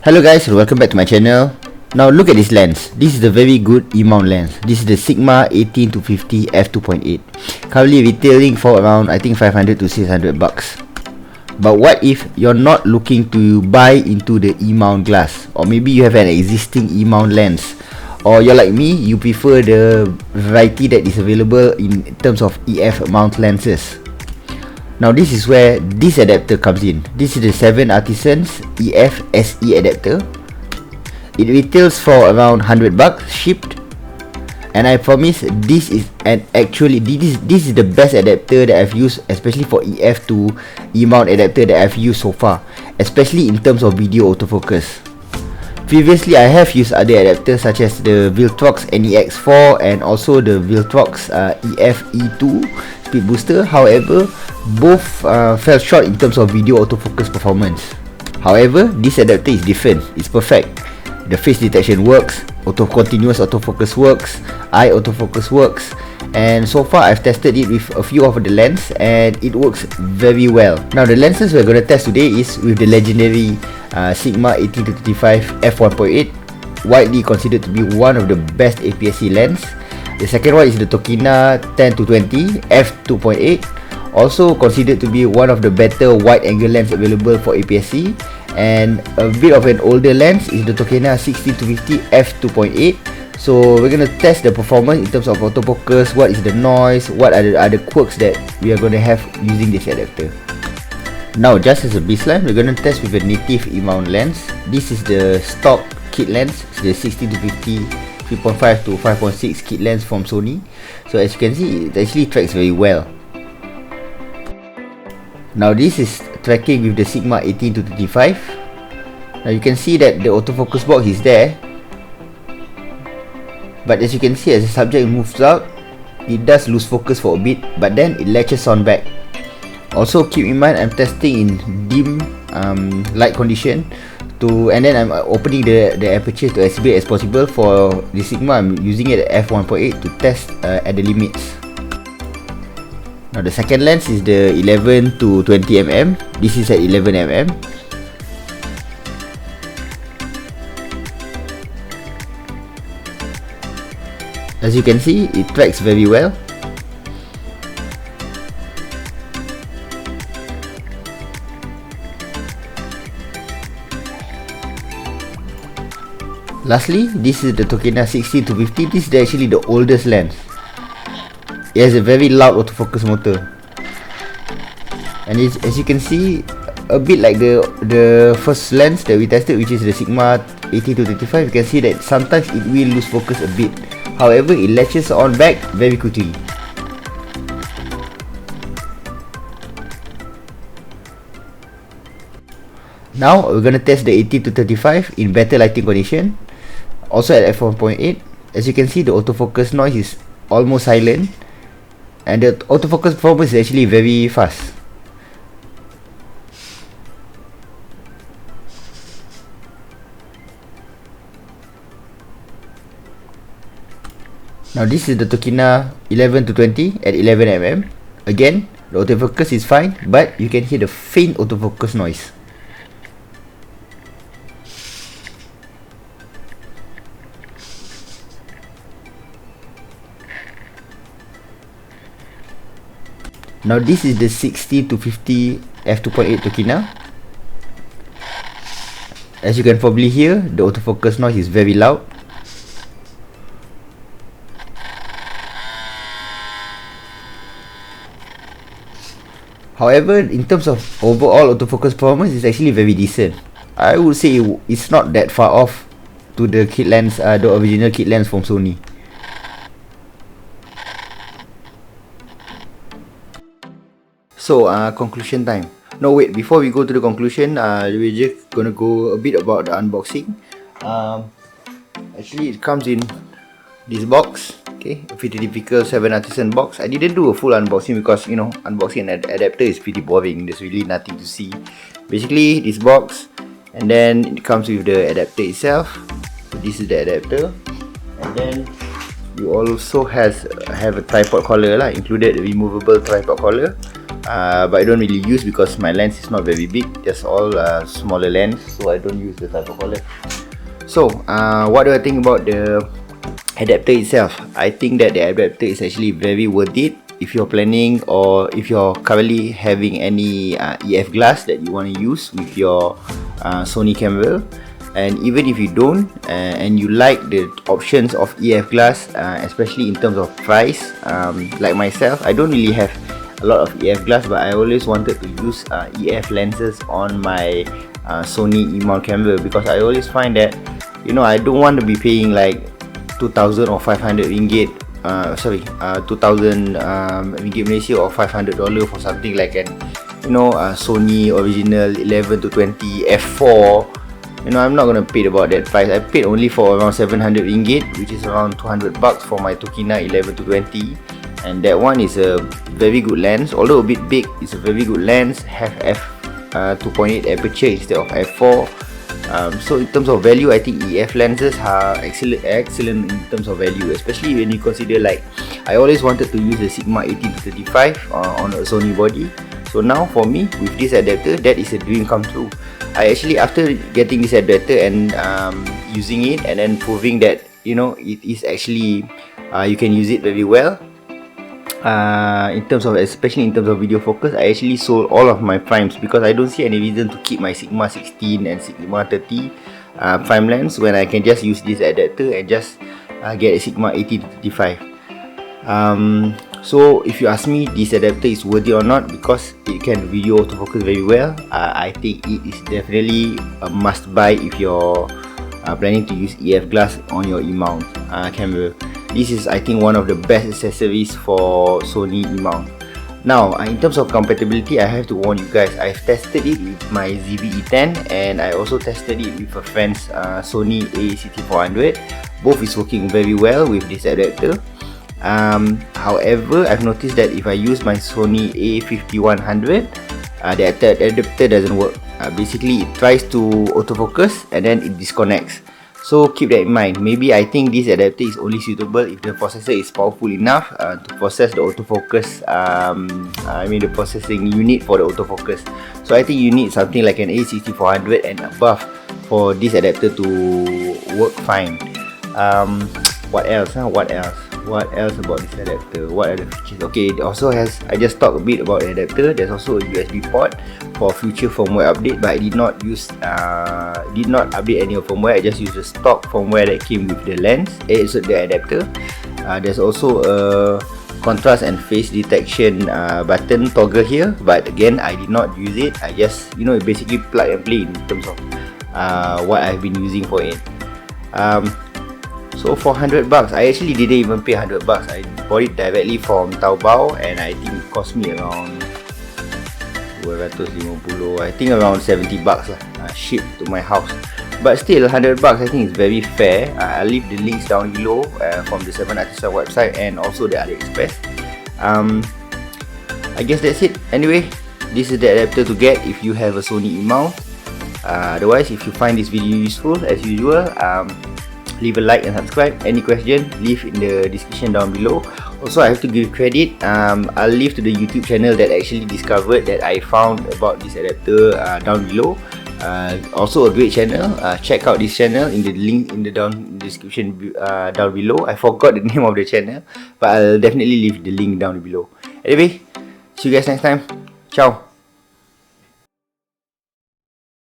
Hello guys, welcome back to my channel. Now look at this lens. This is the very good Emount lens. This is the Sigma 18-50 f2.8. Currently retailing for around I think 500 to 600 bucks. But what if you're not looking to buy into the Emount glass, or maybe you have an existing Emount lens, or you're like me, you prefer the variety that is available in terms of EF mount lenses. Now this is where this adapter comes in. This is the 7artisans EF SE adapter. It retails for around 100 bucks shipped, and I promise this is this is the best adapter that I've used, especially for EF to E-mount adapter that I've used so far, especially in terms of video autofocus. Previously I have used other adapters such as the Viltrox NEX4 and also the Viltrox EF E2 speed booster. However, both fell short in terms of video autofocus performance. However, this adapter is different. It's perfect. The face detection works, continuous autofocus works, eye autofocus works, and so far I've tested it with a few of the lenses and it works very well. Now the lenses we're going to test today is with the legendary Sigma 18-35 f1.8, widely considered to be one of the best APS-C lens. The second one is the Tokina 10-20 f2.8, also considered to be one of the better wide angle lens available for APS-C. And a bit of an older lens is the Tokina 60-50 f2.8. So we're gonna test the performance in terms of autofocus, what is the noise, what are the other quirks that we are gonna have using this adapter. Now just as a baseline, we're gonna test with a native E-mount lens. This is the stock kit lens. It's the 60-50 3.5 to 5.6 kit lens from Sony. So as you can see, it actually tracks very well. Now this is tracking with the Sigma 18-35. Now you can see that the autofocus box is there, but as you can see, as the subject moves out, it does lose focus for a bit, but then it latches on back. Also keep in mind, I'm testing in dim light condition and then I'm opening the aperture to as big as possible. For the Sigma, I'm using it at f1.8 to test at the limits. Now the second lens is the 11-20mm. This is at 11mm. As you can see, it tracks very well. Lastly, this is the Tokina 60-50. This is actually the oldest lens. It has a very loud autofocus motor, and as you can see, a bit like the first lens that we tested, which is the Sigma 18-35. You can see that sometimes it will lose focus a bit. However, it latches on back very quickly. Now we're gonna test the 18-35 in better lighting condition, also at f1.8. As you can see, the autofocus noise is almost silent, and the autofocus performance is actually very fast. Now this is the Tokina 11-20 at 11mm. Again, the autofocus is fine, but you can hear the faint autofocus noise. Now this is the 60-50 f2.8 Tokina. As you can probably hear, the autofocus noise is very loud. However, in terms of overall autofocus performance, it's actually very decent. I would say it's not that far off to the kit lens, the original kit lens from Sony. So, conclusion time. No, wait, before we go to the conclusion, we're just gonna go a bit about the unboxing. Actually, it comes in this box, okay, a pretty typical 7artisan box. I didn't do a full unboxing because, you know, unboxing an adapter is pretty boring. There's really nothing to see. Basically, this box, and then it comes with the adapter itself. So this is the adapter, and then you also have a tripod collar lah, included a removable tripod collar. but I don't really use because my lens is not very big, just all smaller lens, so I don't use the type of color. So what do I think about the adapter itself? I think that the adapter is actually very worth it if you're planning, or if you're currently having any EF glass that you want to use with your Sony camera. And even if you don't and you like the options of EF glass, especially in terms of price, like myself, I don't really have a lot of EF glass, but I always wanted to use EF lenses on my Sony Emount camera, because I always find that, you know, I don't want to be paying like 2,000 or 500 ringgit 2,000 ringgit Malaysia, or $500 for something like an, you know, Sony original 11 to 20 f4. You know, I'm not gonna pay about that price. I paid only for around 700 ringgit, which is around 200 bucks for my Tokina 11 to 20, and that one is a very good lens. Although a bit big, it's a very good lens. Have f2.8 aperture instead of f4. So in terms of value, I think EF lenses are excellent in terms of value, especially when you consider, like, I always wanted to use the Sigma 18 to 35 on a Sony body. So now for me, with this adapter, that is a dream come true. I actually, after getting this adapter and using it, and then proving that, you know, it is actually you can use it very well, in terms of, especially in terms of video focus, I actually sold all of my primes, because I don't see any reason to keep my Sigma 16 and Sigma 30 prime lens when I can just use this adapter and just get a Sigma 18 to 35. So if you ask me, this adapter is worth it or not, because it can video autofocus very well, I think it is definitely a must buy if you're planning to use EF glass on your Emount camera. This is, I think, one of the best accessories for Sony Emount. Now, in terms of compatibility, I have to warn you guys, I've tested it with my ZV-E10, and I also tested it with a friend's Sony a6400. Both is working very well with this adapter. However, I've noticed that if I use my Sony a5100, the adapter doesn't work. Basically, it tries to autofocus and then it disconnects. So keep that in mind. Maybe I think this adapter is only suitable if the processor is powerful enough to process the autofocus. The processing unit for the autofocus. So I think you need something like an a6400 and above for this adapter to work fine. What else? What else about this adapter? What are the features? Okay, it also has, I just talked a bit about the adapter. There's also a USB port for future firmware update, but I did not update any of firmware. I just used the stock firmware that came with the lens, the adapter. There's also a contrast and face detection button toggle here, but again, I did not use it. I just, you know, basically plug and play in terms of what I've been using for it. So for 100 bucks, I actually didn't even pay 100 bucks. I bought it directly from Taobao, and I think it cost me around 250, I think around 70 bucks lah, shipped to my house. But still, 100 bucks I think is very fair. I'll leave the links down below from the 7artisans website and also the Aliexpress. I guess that's it. Anyway, this is the adapter to get if you have a Sony Emount. Otherwise, if you find this video useful, as usual, leave a like and subscribe. Any question, leave in the description down below. Also, I have to give credit. I'll leave to the YouTube channel that actually discovered that I found about this adapter down below. Also a great channel. Check out this channel in the link in the description down below. I forgot the name of the channel, but I'll definitely leave the link down below. Anyway, see you guys next time. Ciao.